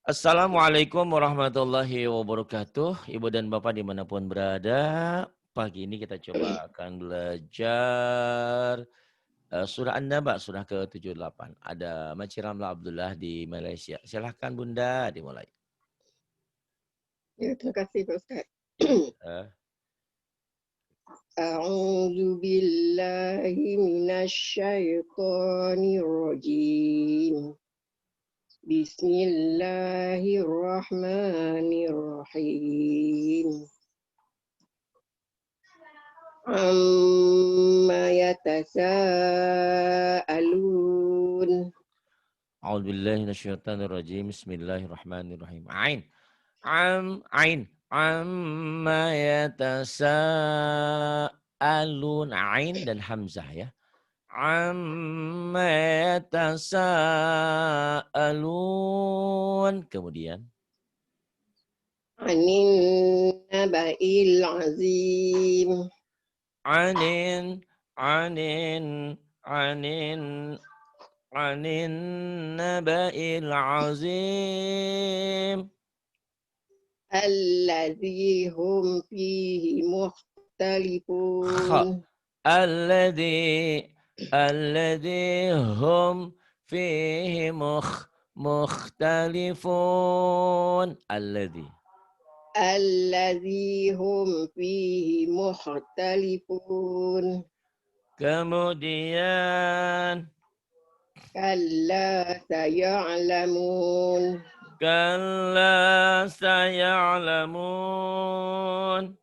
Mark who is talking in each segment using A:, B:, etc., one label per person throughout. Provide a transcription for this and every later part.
A: Assalamualaikum warahmatullahi wabarakatuh. Ibu dan Bapak dimanapun berada. Pagi ini kita coba akan belajar surah An-Naba, surah ke-78. Ada Makcik Ramla Abdullah di Malaysia. Silahkan Bunda dimulai.
B: Ya, terima kasih Pak Ustaz.
A: Eh,
B: A'udzu billahi minasyaitonir rajim. Bismillahirrahmanirrahim. Amma yatasaalun.
A: A'udzubillahi minasyaitonirrajim. Bismillahirrahmanirrahim. Ain. Ain. Amma yatasaalun. Ain dan hamzah ya. Amma yatasaalun. Kemudian
B: Anin naba'il azim.
A: anin anin anin anin naba'il azim.
B: Alladzi hum fihi
A: Kha
B: mukhtalifun.
A: alladhi alladhi hum fihi mukhtalifun.
B: Alladzi hum fihi mukhtalifun.
A: Kemudian
B: Kalla saya'lamun.
A: kalla saya'lamun.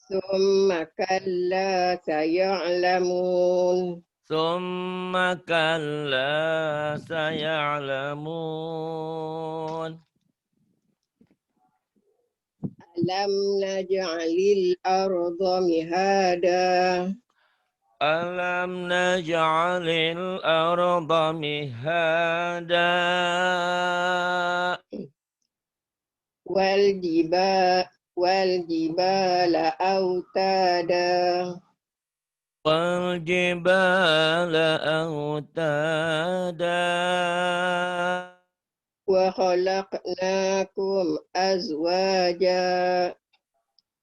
B: Summa kalla saya'lamun.
A: Thumma kalla saya'lamun.
B: Alam naj'alil arda mihada.
A: Alam naj'alil arda mihada.
B: Wal jibala autada.
A: Wal jibala autada.
B: Wa khalaqnakum azwaja.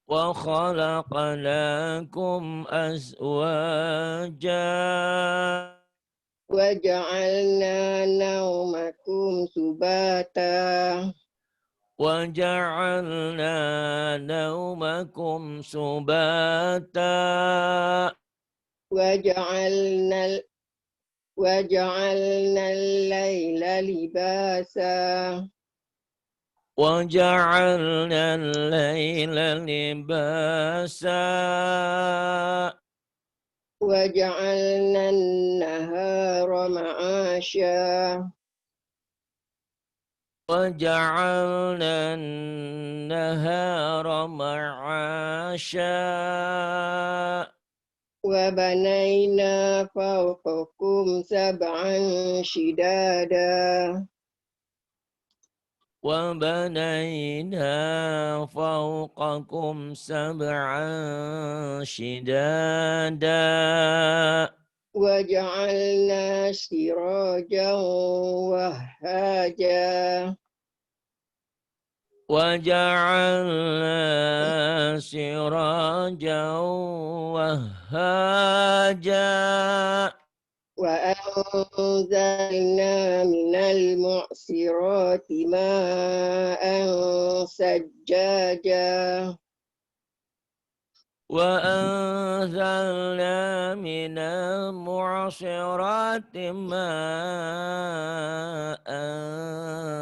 A: Wa khalaqnakum azwaja.
B: Wa ja'alna naumakum subata.
A: Wa ja'alna naumakum subata.
B: Wa ja'alna al-laila libasa.
A: Wa ja'alna al-laila libasa.
B: Wa ja'alna an-nahara ma'asha.
A: وجعلنا النهار معاشا
B: Wa banayna fawqakum sab'an shidada.
A: وبنينا فوقكم سبعا شدادا
B: Wa ja'alna sirajan wahhaja.
A: وجعلنا سراجا وهاجا
B: Wa anzalna minal mu'sirati ma'an sajjaja.
A: وأنزلنا من المعصرات ماء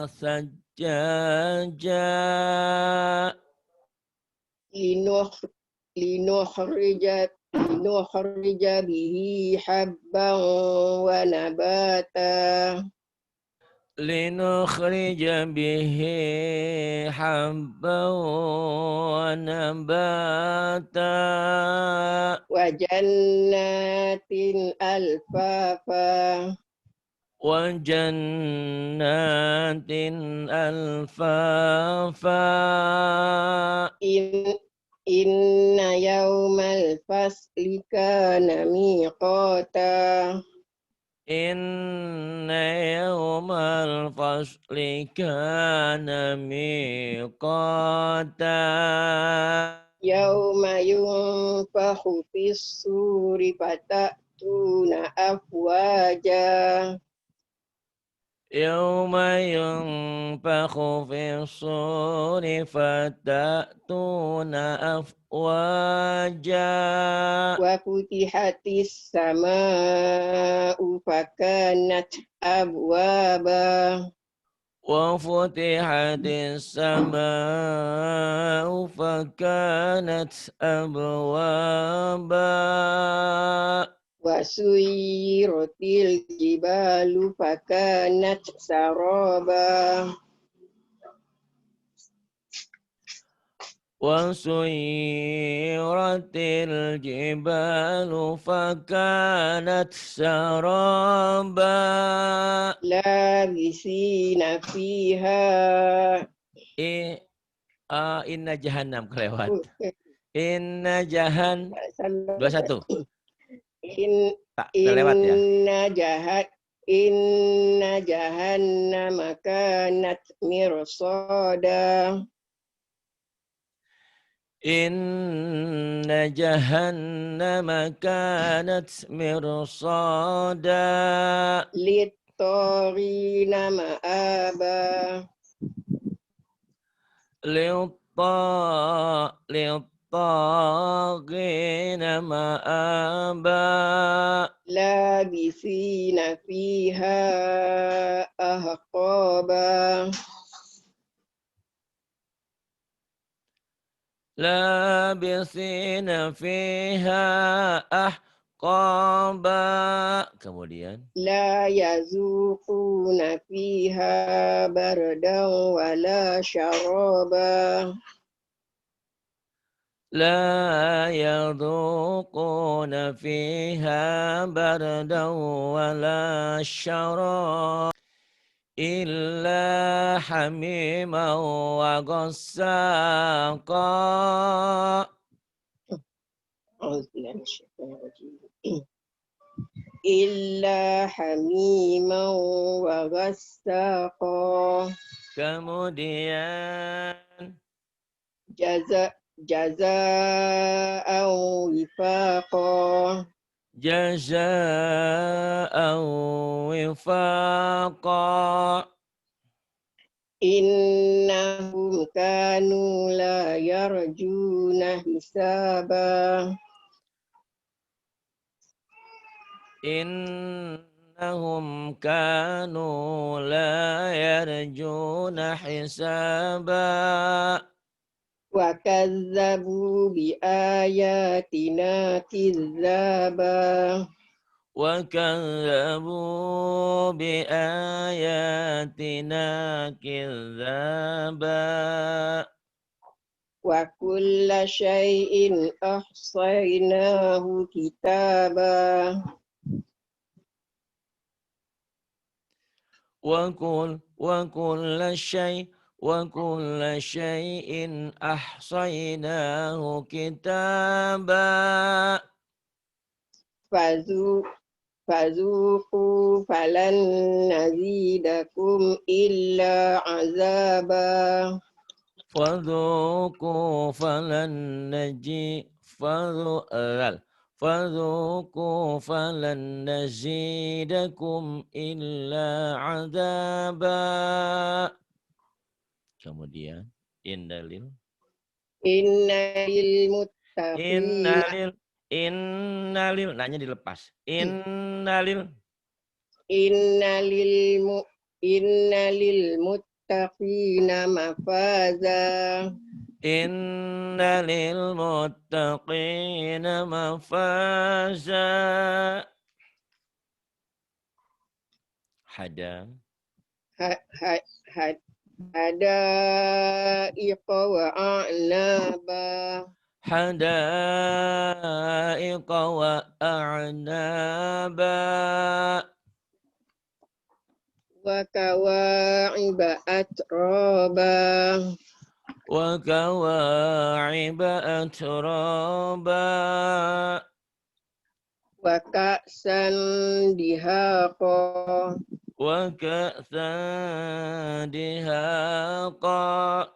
A: ثجاجا
B: Linukh linukhrija bihi habban wa nabata.
A: لنخرج به حبا ونباتا
B: Wa jannatin alfafa.
A: وجنات ألفافا
B: Inna yawmal fasli kana miqata.
A: Inna yawmal fasli kana miqata.
B: Yauma yunfakhu fis suri fatatuna afwaja.
A: Yawma yunfakhu fis suri fatatuna afwaja.
B: Wa futihatis sama'u fakanat abwaba.
A: وفتحت السماء فكانت أبوابا
B: Wa suyiratil jibalu fakanat saraba.
A: وسيرت الجبال فكانت سرابا
B: Labisina fiha.
A: Inna jahannam kelewat. Inna jahan 21. Tak kelewat ya.
B: Inna jahannama kanat mirsada.
A: Inna jahannama kanat mirsada.
B: Littorina ma'aba.
A: Littagina ma'aba.
B: Labisina fiha ahqaba.
A: Labisina fiha ahqaba. Kemudian
B: La yazuquna fiha bardan wala syaraba.
A: La yadhuquna fiha bardan wala syarab illa hamiman wa ghassaqa.
B: Illa hamiman wa ghassaqa.
A: Kemudian
B: Jaza'an wifaqa.
A: jaza'an wifaqa.
B: Innahum kanu la yarjuna hisaba.
A: Innahum kanu la yarjuna hisaba.
B: Wa kazzabu bi ayatina kizzaba.
A: وكذبوا بآياتنا كذابا
B: Wa kulla syai'in ahsaynahu kitaba.
A: وكل شيء أحصيناه كتابا
B: Fazuqu falan nazidakum illa azaba.
A: فذوقوا فلن نجي فذوقوا فلن نزيدكم إلا عذابا. Kemudian innalil
B: Innalil
A: innalil nanya dilepas. Innalil
B: muttaqina mafaza.
A: innalil muttaqina mafaza.
B: Hadaiqa wa a'naba.
A: Hadaiqa wa a'naba.
B: Wa kawa'iba atraba.
A: Wa kawa'iba atraba.
B: وكأسا دهاقا
A: وكأسا دهاقا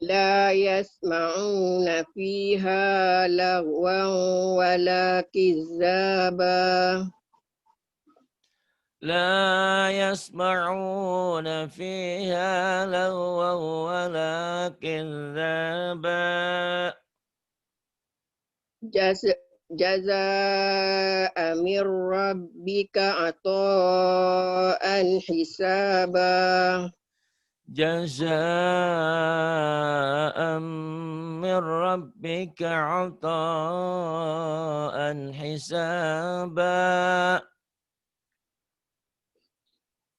B: لا يسمعون فيها لغوا ولا كذابا
A: لا يسمعون فيها لغوا ولا كذابا
B: جزاء من ربك عطاء حسابا
A: جزاء من ربك عطاء حسابا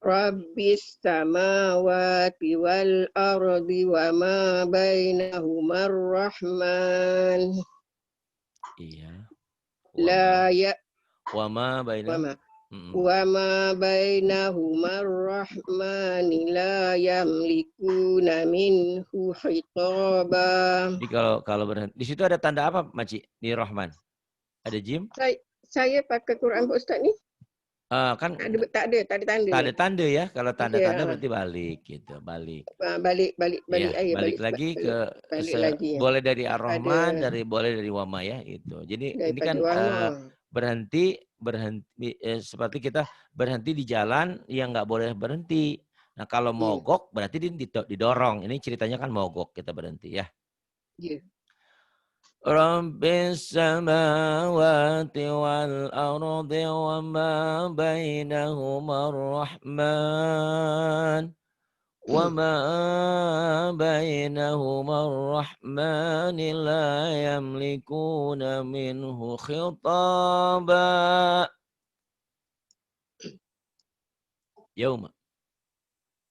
B: رب السماوات والأرض وما بينهما الرحمن
A: iya
B: لا
A: wama baina
B: وما بينهما الرحمن لا يملكون منه خطابا.
A: Jadi kalau berhenti di situ ada tanda apa, Maci? Di Rahman ada jim?
B: Saya pakai Quran Pak Ustaz ni.
A: Kan
B: tak ada tanda.
A: Tak ada tanda ya. Kalau tanda-tanda
B: Ya.
A: berarti balik gitu, balik.
B: Balik
A: Ya,
B: air,
A: balik lagi ke
B: lagi, ya.
A: boleh dari Ar-Rahman,
B: Daripada-
A: boleh dari Wama ya itu. Jadi ini kan
B: Wama.
A: berhenti seperti kita berhenti di jalan yang nggak boleh berhenti. Nah kalau mogok berarti didorong. Ini ceritanya kan mogok kita berhenti ya.
B: Ya.
A: Rabbis samawati wal ardi wa ma bainahuma ar-Rahman wa ma bainahuma ar-Rahman la yamlikuna minhu khitaba.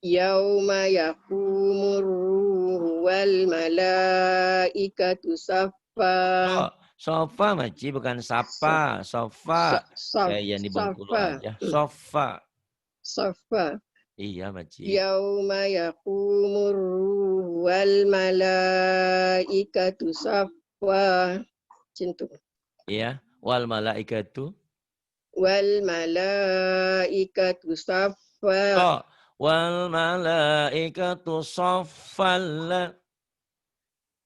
A: Yauma
B: Yaqumur ruhu wal malaikatu saffa.
A: Sofa Maci bukan sapa, sofa. Kayak yang di Bengkulu aja. Sofa.
B: Saffa.
A: Iya Maci.
B: Yauma yaqumur ruhu wal malaikatu saffa. Cintu.
A: Iya, wal malaikatu.
B: Wal malaikatu saffa.
A: Wal malaikatu saffan.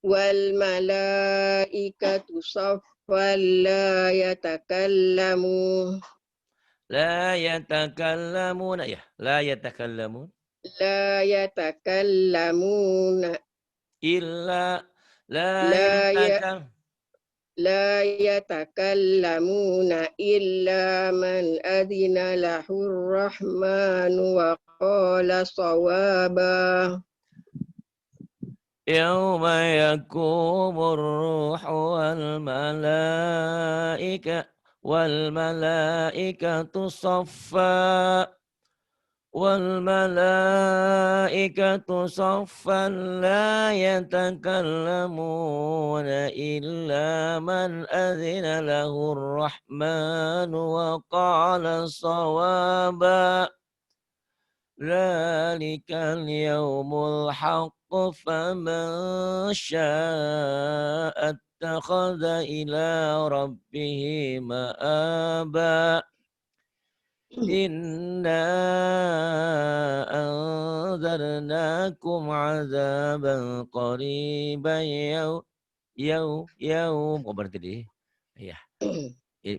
B: Wal malaikatu saffan la yatakallamu.
A: La yatakallamuna ya. La yatakallamun.
B: La yatakallamuna.
A: Illa
B: La yatakallamuna illa man adina lahur rahmanu wa qala sawaba.
A: يوم يقوم الروح والملائكة صفا لا يتكلمون إلا من أذن له الرحمن وقال صوابا ذلك اليوم الحق فمن شاء اتخذ إلى ربه مآبا إنا أنذرناكم عذابا قريبا يوم berhenti di ya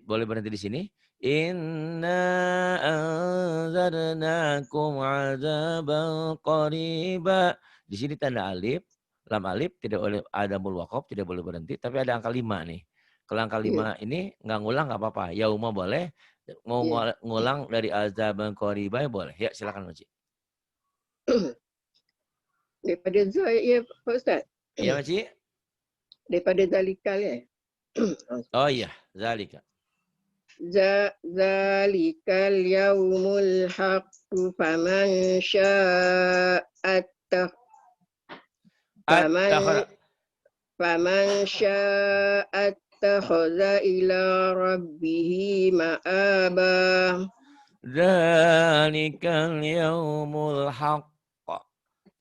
A: boleh berhenti di sini. Inna anzarnakum azaban qariba. Di sini tanda alif, lam alif tidak boleh ada mulwaqaf, tidak boleh berhenti, tapi ada angka 5 nih. Kalau angka 5 ini nggak ngulang nggak apa-apa. Yauma boleh, mau ngulang dari azaban qariba boleh. Ya silakan Maci.
B: Daripada ya Pak Ustaz.
A: Iya Maci.
B: Daripada zalikal ya.
A: Oh iya, zalika.
B: Zalikal yaumul haqqu faman sya'at takhadha ila rabbihi ma'aba.
A: Zalikal yaumul haqq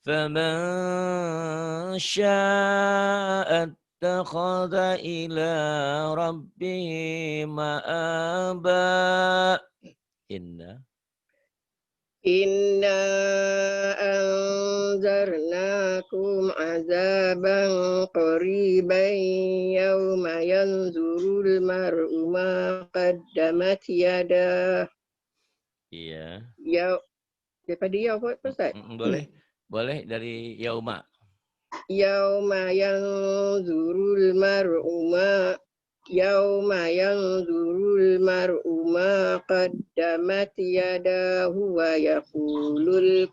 A: faman sya'at ittakhadha ila rabbih ma'aba.
B: Inna anzarnakum azaban qariban yawma yanzurul mar'u ma qaddamat yadah.
A: Iya.
B: Ya, daripada ya apa Ustaz?
A: Boleh dari yauma.
B: Yauma yanzurul mar'u ma qaddamat yadahu wa yaqulul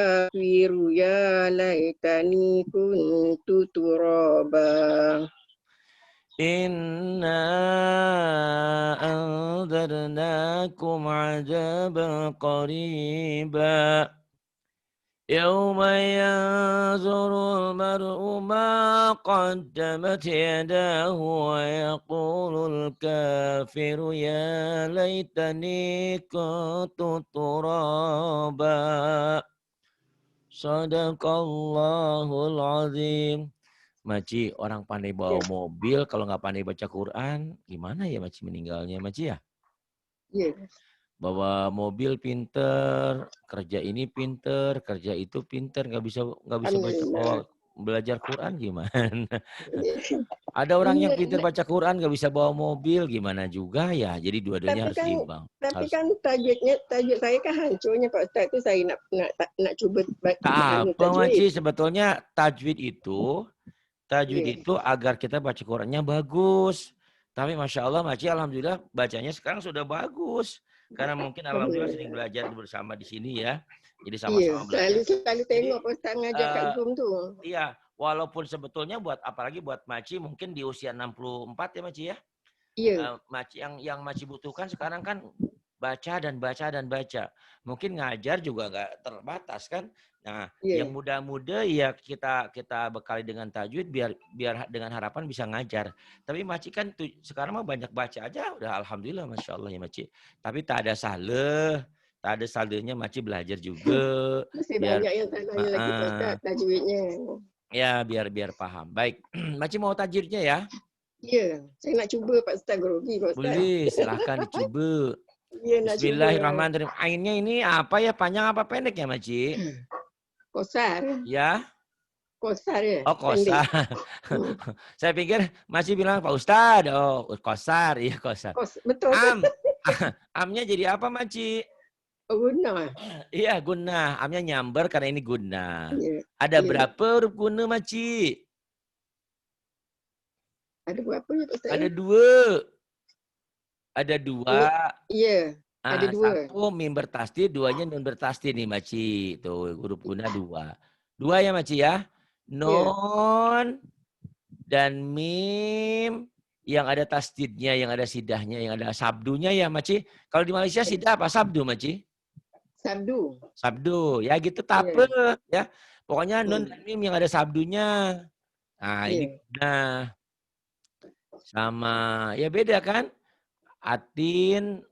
B: kafiru ya laitani kuntu turaba.
A: Inna anzarnakum azaban qariba yawma yanzurul mar'u ma qaddamat yadahu wa yaqulul kafiru ya laitani kuntu turaba. Sadaqallahul azim. Maci, orang pandai bawa mobil kalau nggak pandai baca Quran, gimana ya Maci meninggalnya Maci ya?
B: Iya.
A: Bawa mobil pinter, kerja ini pinter, kerja itu pinter, nggak bisa bawa belajar Quran gimana? Ada orang yang pinter baca Quran nggak bisa bawa mobil, gimana juga ya? Jadi dua-duanya harus seimbang.
B: Tapi kan tajuk saya kan hancurnya Pak Ustaz, itu saya nak cuba
A: apa Maci, sebetulnya tajwid itu agar kita baca Qurannya bagus. Tapi Masya Allah, Maci, alhamdulillah bacanya sekarang sudah bagus. Karena mungkin alhamdulillah sering belajar bersama di sini ya. Jadi sama-sama belajar.
B: Selalu tengok Pak Ustaz ngajar kat Zoom tu.
A: Iya, walaupun sebetulnya apalagi buat Maci mungkin di usia 64 ya Maci ya.
B: Iya.
A: Maci yang Maci butuhkan sekarang kan baca dan baca. Mungkin ngajar juga nggak terbatas kan. Nah, yang muda-muda ya kita bekali dengan tajwid biar dengan harapan bisa ngajar. Tapi Maci kan sekarang mah banyak baca aja udah alhamdulillah Masya Allah ya Maci. Tapi tak ada salahnya Maci belajar juga.
B: Masih banyak yang salahnya lagi Ustaz tajwidnya.
A: Ya biar paham. Baik, Maci mau tajwidnya ya?
B: Iya, saya nak cuba Pak Ustaz, grogi Pak Ustaz.
A: Boleh, silahkan dicoba.
B: Iya, nak
A: Bismillahirrahmanirrahim. Ainnya ini apa ya? Panjang apa pendek ya, Maci?
B: Kosar.
A: Ya?
B: Kosar ya?
A: Oh, kosar. Saya pikir Maci bilang Pak Ustadz. Oh, kosar. Iya, kosar.
B: Betul.
A: Amnya jadi apa, Maci?
B: Guna.
A: Iya, guna. Amnya nyamber karena ini guna.
B: Iya.
A: Ada berapa huruf guna, Maci?
B: Ada berapa ya, Pak Ustaz?
A: Ada dua. Ada dua.
B: Iya, ada dua.
A: Satu mim bertasdid, duanya nun bertasdid nih Maci. Tuh huruf guna dua. Dua ya Maci ya. Nun dan mim yang ada tasdidnya, yang ada sidahnya, yang ada sabdunya ya Maci. Kalau di Malaysia sidah apa? Sabdu Maci? Sabdu. Ya gitu tape ya. Pokoknya nun dan mim yang ada sabdunya. Nah ini guna. Sama ya beda kan? Atin,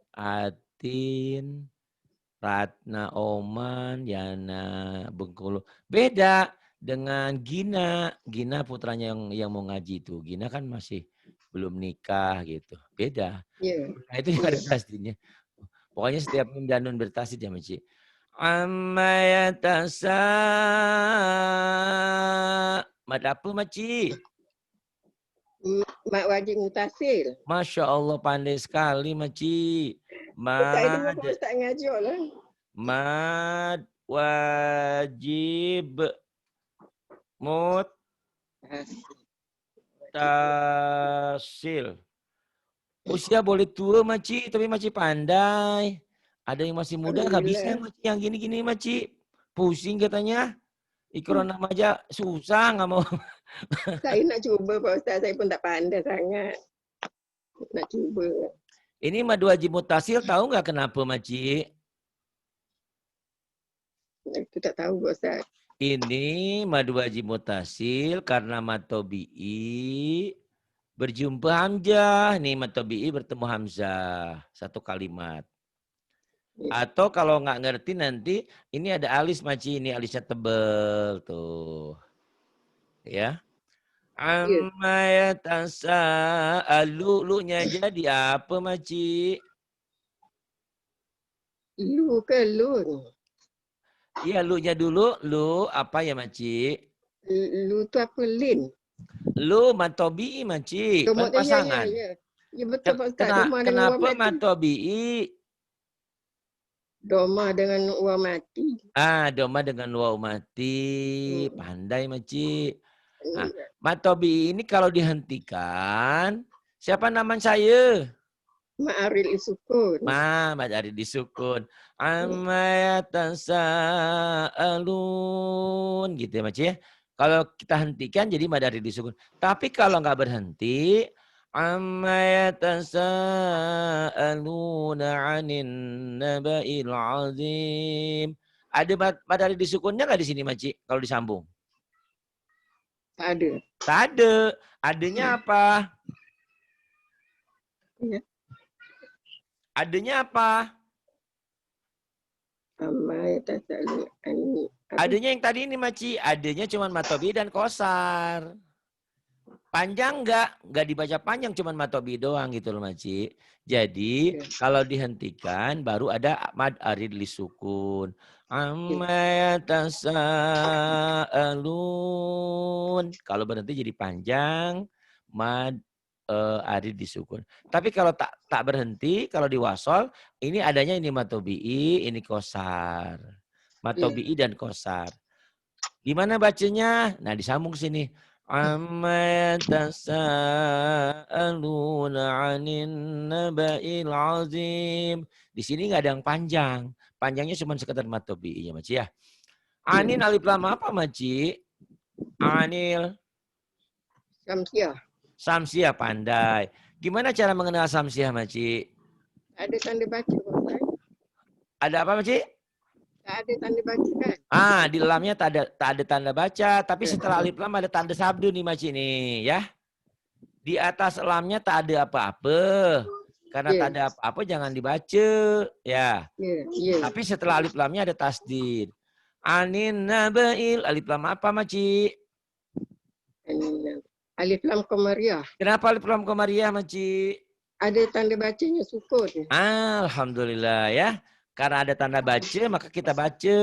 A: Ratna, Oman, Yana, Bengkulu. Beda dengan Gina. Gina putranya yang mau ngaji itu. Gina kan masih belum nikah gitu. Beda. Nah, itu yang ada tasdidnya. Pokoknya setiap mim dan nun bertasdid ya Maci. Amma yatasa. Mad apa Maci?
B: Mak wajib mutasil.
A: Masya Allah pandai sekali Maci.
B: Mad
A: wajib mutasil. Usia boleh tua Maci, tapi Maci pandai. Ada yang masih muda nggak bisa Maci yang gini-gini Maci. Pusing katanya. Ikron nama aja susah nggak mau.
B: Saya nak cuba Pak Ustaz, saya pun tak pandai sangat. Nak cuba.
A: Ini mad wajib mutasil tahu nggak kenapa Maci?
B: Itu tak tahu Pak Ustaz.
A: Ini mad wajib mutasil karena mad tabi'i berjumpa hamzah. Nih mad tabi'i bertemu hamzah. Satu kalimat.
B: Ya.
A: Atau kalau nggak ngerti nanti ini ada alis Maci, ini alisnya tebel tuh. Ya.
B: Ya.
A: Amma yatasaalu, lu-nya jadi apa Maci?
B: Lu ke lu?
A: Iya, lu-nya dulu, lu apa ya Maci?
B: Lu tu apa Lin?
A: Lu matobi Maci, kan
B: Domot ya ya
A: pasangan.
B: ya. Ya betul Pak Ustaz. Doma dengan uang
A: Kenapa
B: mati.
A: matobi?
B: Doma dengan uang mati.
A: Doma dengan waw mati.
B: Hmm.
A: Pandai Maci. Nah, matobi ini kalau dihentikan, siapa nama saya?
B: Ma'aril isukun.
A: Dari disukun. Amma yatasaalun. Gitu ya Maci ya. Kalau kita hentikan jadi madari disukun. Tapi kalau nggak berhenti, amma yatasaaluna 'anin naba'il 'azim. Ada madari disukunnya nggak di sini Maci kalau disambung?
B: Tak ada.
A: Tak ada. Adanya apa?
B: Ya.
A: Adanya apa?
B: Amma yatasalu ani.
A: Adanya yang tadi ini Maci. Adanya cuma matobi dan kosar. Panjang nggak dibaca panjang, cuman matobi doang gitu loh Maci. Jadi
B: Ya.
A: kalau dihentikan baru ada mad arid lisukun. Amma yatasaalun. Kalau berhenti jadi panjang, mad arid disukun. Tapi kalau tak berhenti, kalau diwasol, ini adanya ini matobi'i, ini kosar. Matobi'i dan kosar. Gimana bacanya? Nah disambung sini. Amma yatasaaluna 'anin naba'il 'azim. Di sini nggak ada yang panjang. Panjangnya cuma sekedar matobi'nya, Maci ya. Anin alif lam apa, Maci? Anil.
B: Samsiah.
A: Samsiah, pandai. Gimana cara mengenal samsiah, Maci?
B: Tak ada tanda baca Pak Ustaz.
A: Ada apa, Maci?
B: Tak ada tanda baca kan?
A: Di lamnya tak ada tanda baca. Tapi setelah alif lam ada tanda sabdu nih, Maci nih, ya. Di atas lamnya tak ada apa-apa. Karena tak ada apa-apa jangan dibaca. Ya.
B: Ya.
A: Tapi setelah alif lamnya ada tasdid. Anin naba'il. Alif lam apa Maci?
B: Alif lam komariah.
A: Kenapa alif lam komariah Maci?
B: Ada tanda bacanya sukun.
A: Alhamdulillah ya. Karena ada tanda baca maka kita baca.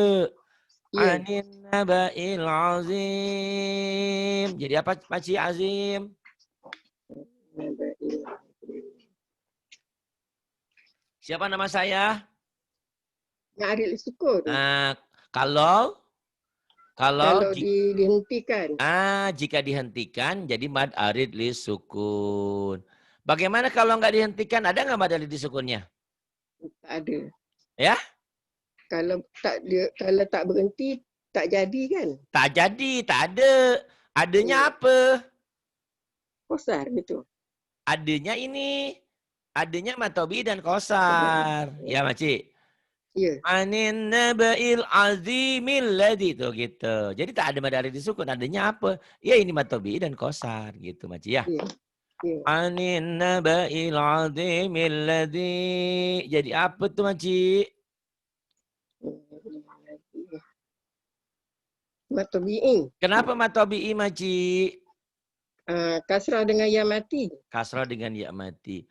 B: Ya.
A: Anin naba'il azim. Jadi apa Maci azim? Siapa nama saya?
B: Ma'aril sukun.
A: Kalau
B: dihentikan.
A: Jika dihentikan jadi mad arid li sukun. Bagaimana kalau nggak dihentikan? Ada nggak mad arid li sukunnya?
B: Tak ada.
A: Ya?
B: Kalau tak berhenti tak jadi kan?
A: Tak jadi, tak ada. Adanya apa?
B: Kosar gitu.
A: Adanya matobi dan kosar. Ya, Maci.
B: Ya.
A: Anin naba'il azimil ladzi itu gitu. Jadi tak ada mad arid li sukun. Adanya apa? Ya ini matobi dan kosar gitu, Maci ya.
B: Ya.
A: Anin naba'il azimil ladzi. Jadi apa tuh Maci?
B: Matobi'in.
A: Kenapa matobi'i Maci?
B: Kasrah dengan ya mati.
A: Kasrah dengan ya mati.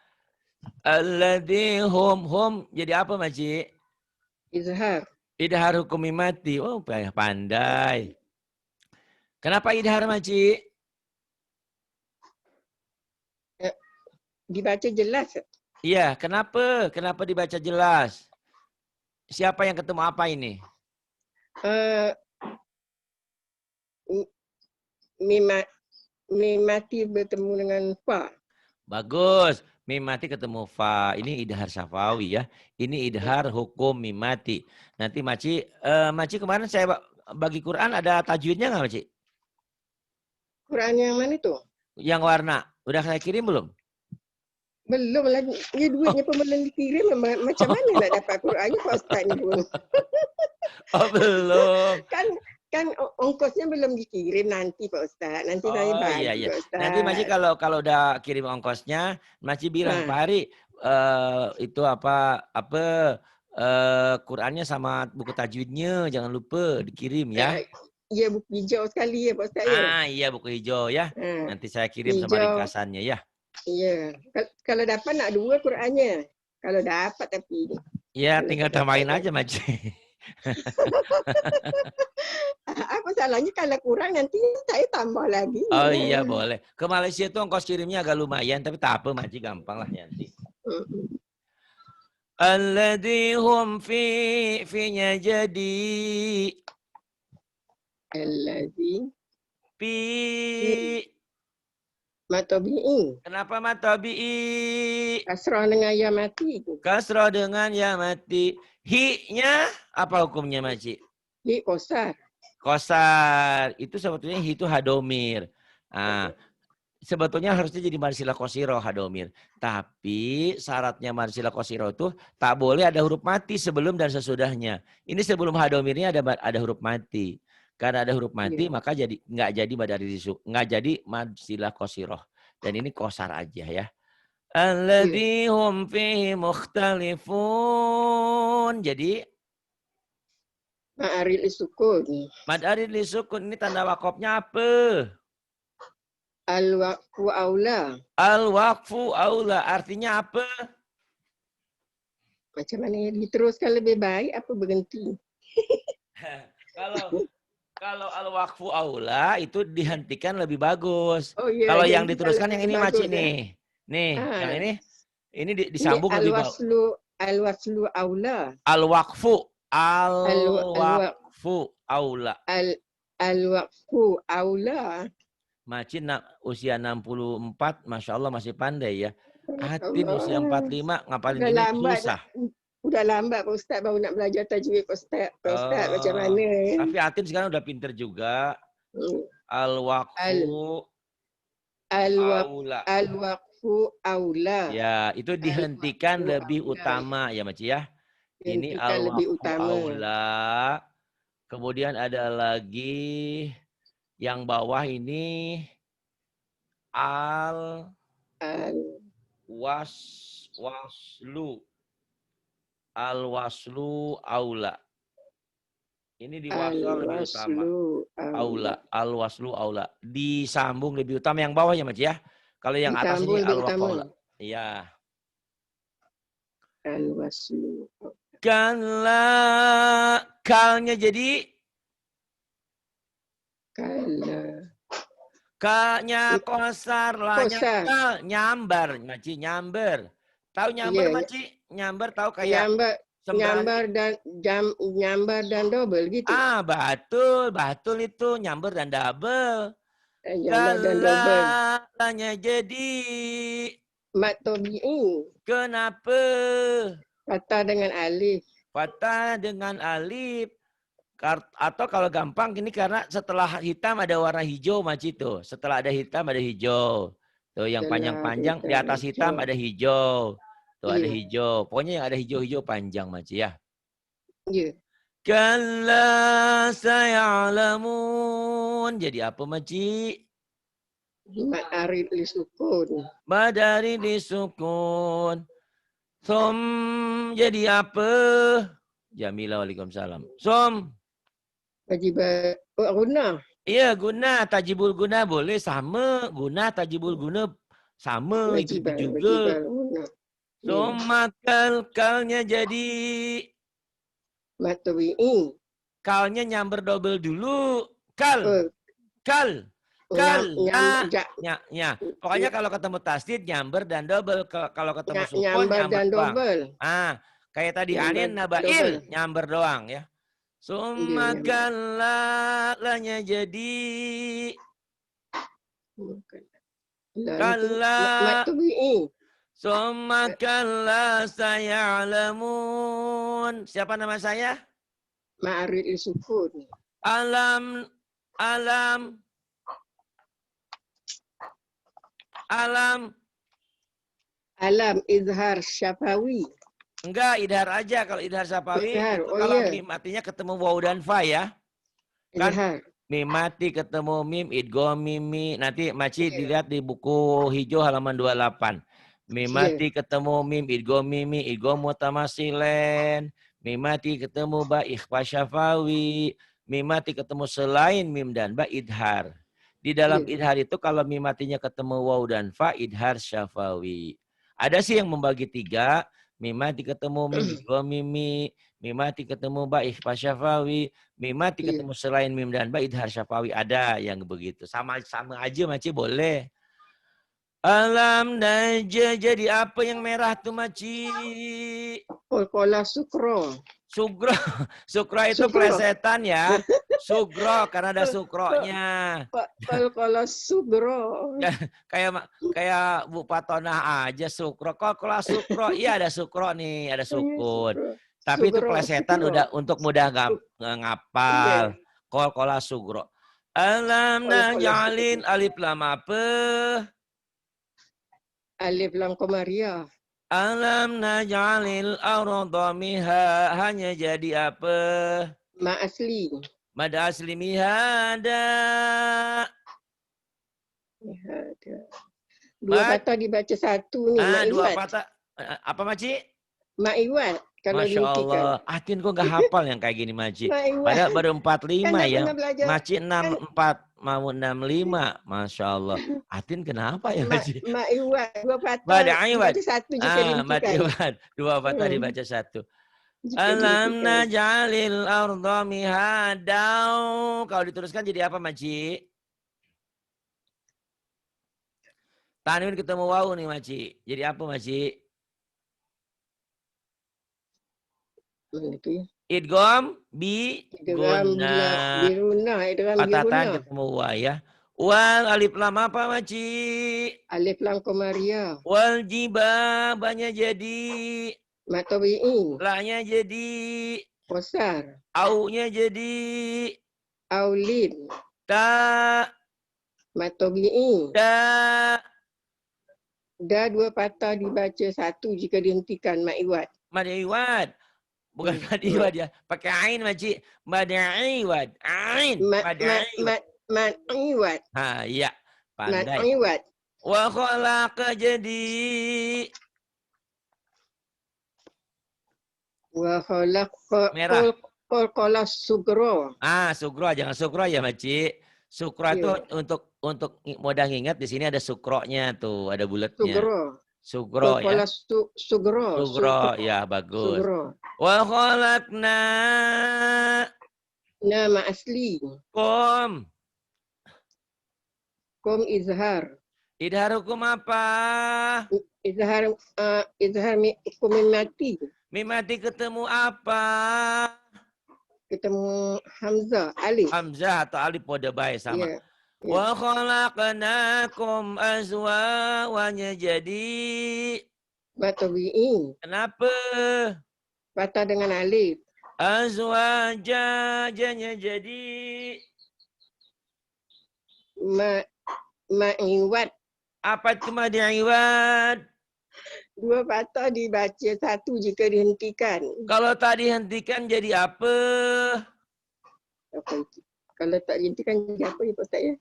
A: Alladzi hum jadi apa Maci?
B: Izhar.
A: Idhar hukumi mati. Oh, pandai. Kenapa idhar Maci?
B: Dibaca jelas.
A: Iya, kenapa? Kenapa dibaca jelas? Siapa yang ketemu apa ini?
B: Mimati bertemu dengan fa.
A: Bagus. Mimati ketemu fa. Ini idhar syafawi ya. Ini idhar hukum mimati. Nanti Maci kemarin saya bagi Quran ada tajwidnya nggak Maci?
B: Quran yang mana tu?
A: Yang warna. Udah saya kirim belum?
B: Belum lagi. Ya duitnya pun belum dikirim. Macam mana nak dapat Qurannya Pak Ustaz ni pun?
A: Oh belum.
B: Kan ongkosnya belum dikirim nanti Pak Ustaz. Nanti saya bagi
A: Iya.
B: Pak Ustaz.
A: Nanti Maci kalau udah kirim ongkosnya, Maci bilang Pak Hari itu apa Qurannya sama buku tajwidnya jangan lupa dikirim ya.
B: Ya buku hijau sekali ya Pak Ustaz ya.
A: Iya buku hijau ya.
B: Ha,
A: Nanti saya kirim sama
B: hijau.
A: ringkasannya ya.
B: Ya. Kalau dapat nak 2 Qurannya. Kalau dapat tapi.
A: Ya
B: Kalau
A: tinggal
B: tak dapat,
A: tambahin aja Maci.
B: apa salahnya kalau kurang nanti saya tambah lagi.
A: Oh iya boleh. Ke Malaysia tuh ongkos kirimnya agak lumayan tapi tak apa Maci, gampang lah nanti. Alladzi hum fi-nya jadi
B: Allazi
A: fi.
B: matabi'i.
A: Kenapa matabi'i?
B: Kasrah dengan ya mati.
A: Kasrah dengan ya mati. Hi-nya apa hukumnya Maci?
B: Hi kosar.
A: Kosar. Itu sebetulnya hi itu hadomir. Nah, sebetulnya harusnya jadi marsila kosiro hadomir. Tapi syaratnya marsila kosiro itu tak boleh ada huruf mati sebelum dan sesudahnya. Ini sebelum hadomirnya ada huruf mati. Karena ada huruf mati maka jadi nggak jadi nggak jadi marsila kosiro. Dan ini kosar aja ya. Alladzi hum fihi mukhtalifun. Jadi
B: Ma'aril sukun.
A: mad arid li sukun ini tanda wakofnya apa?
B: Al-waqfu aula.
A: Al-waqfu aula artinya apa?
B: Macam mana diteruskan lebih baik apa berhenti?
A: Kalau al-waqfu aula itu dihentikan lebih bagus.
B: Oh, ya,
A: kalau yang diteruskan yang ini Maci nih. Nih, yang ini disambung
B: ini
A: lebih bagus.
B: Al-waslu aula.
A: Al-waqfu aula.
B: Al-waqfu aula.
A: Maci usia 64, Masya Allah masih pandai ya. Atin usia 45, ngapalin ini susah.
B: Udah lambat Pak Ustaz baru nak belajar tajwid Pak Ustaz. Macam mana?
A: Tapi Atin sekarang udah pinter juga. Al-waqfu
B: aula.
A: Ya, itu dihentikan lebih utama ya Maci ya. Ini al-waqfu aula. Kemudian ada lagi yang bawah ini al-waslu aula. Ini diwasal lebih utama. Al-waslu aula. Disambung lebih utama yang bawah ya Maci ya. Kalau yang atas ini al-waqfu aula. Iya.
B: Al-waslu.
A: Kalnya jadi Kanya kosar, lanya kal, nyambar, Maci, nyamber. Tahu nyamber, Maci? Nyamber tahu kayak
B: nyambar dan double gitu.
A: Betul itu nyamber dan double.
B: Nyambar dan double.
A: Lanya jadi
B: matobi'i.
A: Kenapa?
B: Fathah dengan alif.
A: Fathah dengan alif. Atau kalau gampang ini karena setelah hitam ada warna hijau Maci tuh. Setelah ada hitam ada hijau. Tuh yang panjang-panjang di atas hitam ada hijau. Tuh ada hijau. Pokoknya yang ada hijau-hijau panjang Maci ya.
B: Iya.
A: Kalla saya'lamun. Jadi apa Maci?
B: Ma'arid li sukun.
A: Madari li sukun. Jadi apa? Jamila waalaikumsalam.
B: Wajibah guna.
A: Iya guna, tajibul guna boleh sama. Guna, tajibul guna sama.
B: Wajibah,
A: itu juga. Kalnya jadi.
B: Matobi'i.
A: Kalnya nyamber double dulu. Kal. Pokoknya kalau ketemu tasdid nyamber dan double. Kalau ketemu sukun nyamber
B: dan double.
A: Kayak tadi anin nabail nyamber doang ya. Lanya jadi kalla saya'lamun. Siapa nama saya?
B: Ma'arid sukun.
A: Alam
B: izhar syafawi.
A: Enggak, idhar aja. Kalau idhar syafawi, kalau mim matinya ketemu waw dan fa ya. Kan mim mati ketemu mim, idgham mimi. Nanti Maci dilihat di buku hijau halaman 28. Mim
B: Ya.
A: mati ketemu mim, idgham mimi, idgham mutamasilen. Mim mati ketemu ba, ikhfa syafawi. Mim mati ketemu selain mim dan ba, idhar. Di dalam
B: Ya.
A: idhar itu kalau mim matinya ketemu waw dan fa, idhar syafawi. Ada sih yang membagi 3. Mim mati ketemu mim, idgham mimi. Mim mati ketemu ba, ikhfa syafawi. Mim mati
B: Ya.
A: ketemu selain mim dan ba, idhar syafawi. Ada yang begitu. Sama-sama aja Maci boleh. Alam naja, jadi apa yang merah tuh Maci?
B: Kolkola sukro.
A: Sugro. Sukro itu
B: Sugro.
A: plesetan ya. Sugro karena ada sukronya.
B: Kolkola sugro.
A: Kayak Bu Patonah aja sukro. Kolkola sukro. Iya ada sukro nih, ada sukun. Tapi itu plesetan udah untuk mudah ngapal.
B: Iya.
A: Kolkola sugro. Alam najalin alif lam apa?
B: Alif lam Komaria.
A: Alam naj'alil arda miha, hanya jadi apa?
B: Ma asli.
A: Mad asli mihada.
B: Mihada. Dua patah dibaca satu nih.
A: Dua patah. Apa Maci?
B: Ma'iwat. Kalau
A: Masya
B: dihentikan.
A: Allah. Atin kok gak hafal yang kayak gini Maci. Padahal baru 45
B: kan
A: ya.
B: Belajar.
A: Maci 64. Mau 65. Masya Allah. Atin kenapa ya Maci?
B: Ma'iwat. Dua patah dibaca satu jika dihentikan.
A: Ma'iwat. Dua patah dibaca satu. Alam najalil arda mihadau. Kalau diteruskan jadi apa Maci? Tanwin ketemu wawu nih Maci. Jadi apa Maci? Idgham bi guna. Patatan ketemu wa ya. Wal alif lam apa Maci?
B: Alif lam Komaria.
A: Wal jiba banyak jadi.
B: Matawi'i.
A: La-nya jadi.
B: Kosar.
A: Au-nya jadi.
B: Aulin.
A: Ta.
B: Matawi'i.
A: Da.
B: Da dua patah dibaca satu jika dihentikan. Ma'iwat.
A: Madiwat. Bukan madiwat ya. Pakai ain Maci. Madiwat. Ain.
B: Madiwat.
A: Ha iya. Pandai.
B: Madiwat.
A: Wa khalaqa jadi.
B: Wa khalaqa.
A: Merah.
B: Kolkola sugro.
A: Sugro, jangan sukro ya Maci. Sukro itu untuk mudah ngingat di sini ada sukronya tuh, ada bulatnya. Sugro ya.
B: Sugro.
A: Sugro ya bagus.
B: Sugro.
A: Wa khalaqna.
B: Nama asli.
A: Kom
B: izhar.
A: Idhar hukum apa?
B: Izhar hukum mimati.
A: Mimati ketemu apa?
B: Ketemu Hamzah, alif.
A: Hamzah atau alif pada baik sama. Yeah. Wa khalaqnakum azwajanya jadi.
B: Matawi'i.
A: Kenapa?
B: Patah dengan alif.
A: Azwajanya jadi.
B: Ma'iwat.
A: Apa itu madi'iwat?
B: Dua patah dibaca satu jika dihentikan.
A: Kalau tak dihentikan jadi apa?
B: Kalau tak dihentikan jadi apa ya Pak Ustaz ya?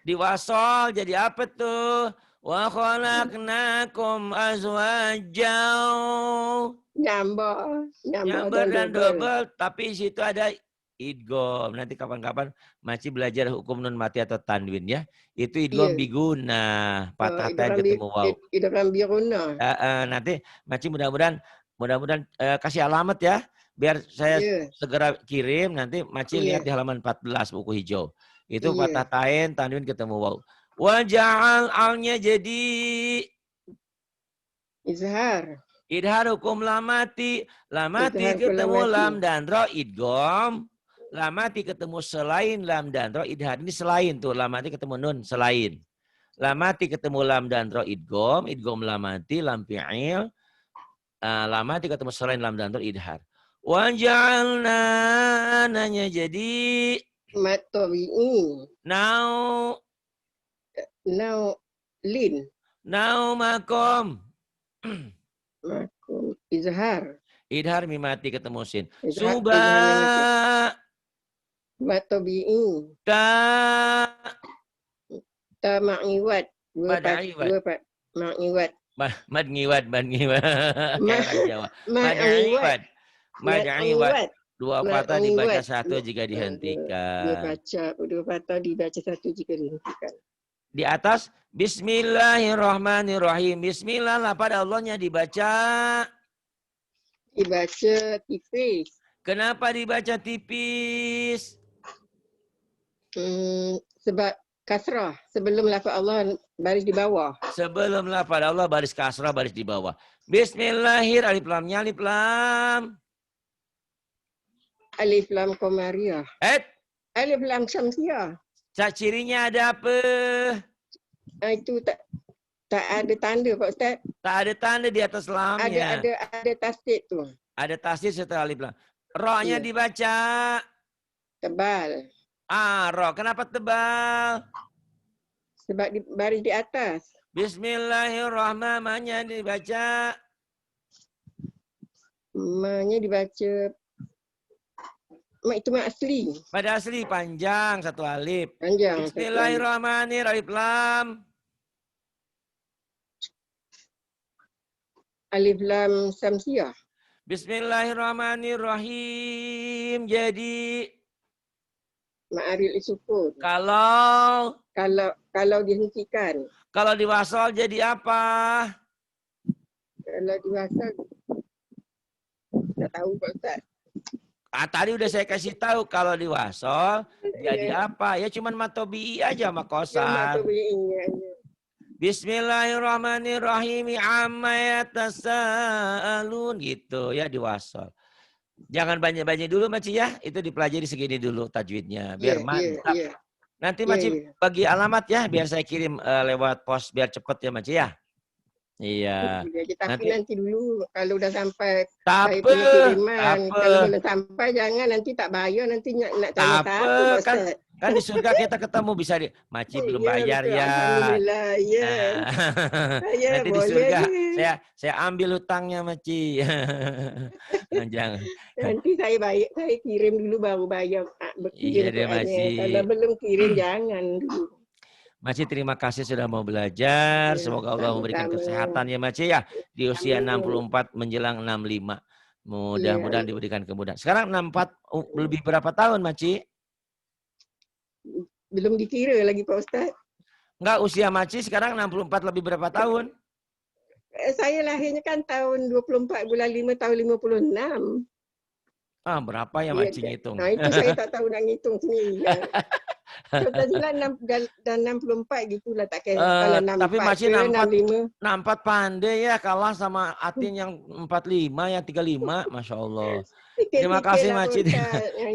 A: Diwasol jadi apa tuh? Wa khalaqnakum azwajaw.
B: Nyambar
A: dan double. Tapi situ ada idgham. Nanti kapan-kapan masih belajar hukum nun mati atau tanwin ya. Itu idgham biguna. Patah tan ketemu waw.
B: Idgham biguna.
A: Nanti masih mudah-mudahan kasih alamat ya. Biar saya segera kirim. Nanti masih lihat di halaman 14 buku hijau. Itu patah tain, tanwin ketemu waw. Waja'al alnya jadi
B: izhar.
A: Idhar hukum lamati. Lamati ketemu lam dan ro idgham. Lamati ketemu selain lam dan ro idhar. Ini selain tuh. Lamati ketemu nun selain. Lamati ketemu lam dan ro idgham. Idgham lamati lam fi'il. Lamati ketemu selain lam dan ro idhar. Waja'alna nanya jadi
B: matawi'i.
A: Now
B: lin.
A: Now makom.
B: Makom izhar.
A: Idhar mimati ketemu sin.
B: Suba. Matawi'i.
A: Ta
B: ma'iwat.
A: Mad'iwat.
B: Ma'iwat.
A: Mad ngiwat, mad ngiwat. Kayak orang Jawa.
B: Ma'iwat.
A: Mad'iwat. Mad'iwat.
B: Ma'iwat.
A: Dua patah dibaca satu jika
B: Dua
A: dihentikan.
B: patah dibaca satu jika dihentikan.
A: Di atas Bismillahirrahmanirrahim. Bismillah lah pada Allahnya dibaca.
B: Dibaca tipis.
A: Kenapa dibaca tipis?
B: Sebab kasrah. Sebelum lafaz Allah baris di bawah.
A: Sebelum lafaz Allah baris kasrah baris di bawah. Bismillahir alif lamnya alif lam.
B: Alif lam qamariyah. Alif lam syamsiyah.
A: Cirinya ada apa?
B: Itu tak ada tanda Pak Ustaz.
A: Tak ada tanda di atas lamnya.
B: Ada tasdid tu.
A: Ada tasdid setelah alif lam. Ra-nya dibaca
B: tebal.
A: Ra. Kenapa tebal?
B: Sebab baris di atas.
A: Bismillahirrahmanirrahim dibaca.
B: Ma-nya dibaca. Itu mak asli.
A: Pada asli panjang satu alif.
B: Panjang.
A: Bismillahirrahmanirrahim alif lam.
B: Alif lam syamsiyah.
A: Bismillahirrahmanirrahim. Jadi
B: ma'aril sukun.
A: Kalau
B: dihentikan.
A: Kalau diwasal jadi apa?
B: Kalau diwasal tak tahu Pak Ustaz.
A: Tadi udah saya kasih tahu kalau diwasal jadi apa? Ya cuman matobi aja makosar. Bismillahirrahmanirrahim amma yatasaalun gitu ya diwasal. Jangan banyak-banyak dulu Maci ya. Itu dipelajari segini dulu tajwidnya biar mantap. Nanti Maci bagi alamat ya biar saya kirim lewat pos biar cepet ya Maci ya. Iya.
B: Nanti dulu kalau udah sampai
A: kiriman.
B: Kalau udah sampai jangan nanti tak bayar nanti nak tanya
A: kan di surga kita ketemu bisa Maci belum bayar ya.
B: Alhamdulillah ya.
A: Nanti di surga saya ambil hutangnya Maci. Jangan.
B: Nanti saya kirim dulu baru bayar.
A: Iya deh Maci.
B: Kalau belum kirim jangan dulu.
A: Maci terima kasih sudah mau belajar. Semoga Allah memberikan kesehatan ya Maci ya. Di usia 64 menjelang 65. Mudah-mudahan diberikan kemudahan. Sekarang 64 lebih berapa tahun Maci?
B: Belum dikira lagi Pak Ustaz.
A: Enggak, usia Maci sekarang 64 lebih berapa tahun?
B: Saya lahirnya kan tahun 24 bulan 5 tahun 56.
A: Berapa ya Maci ngitung?
B: Nah itu saya tak tahu nak ngitung sendiri. Contoh silat 64 gitulah tak kira. Kalau 64
A: tapi Maci
B: 65.
A: 64 pandai ya kalah sama Atin yang 45 yang 35. Masya Allah. Terima kasih Maci.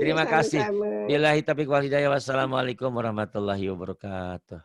A: Terima kasih. Billahi taufiq wal hidayah. Wassalamualaikum warahmatullahi wabarakatuh.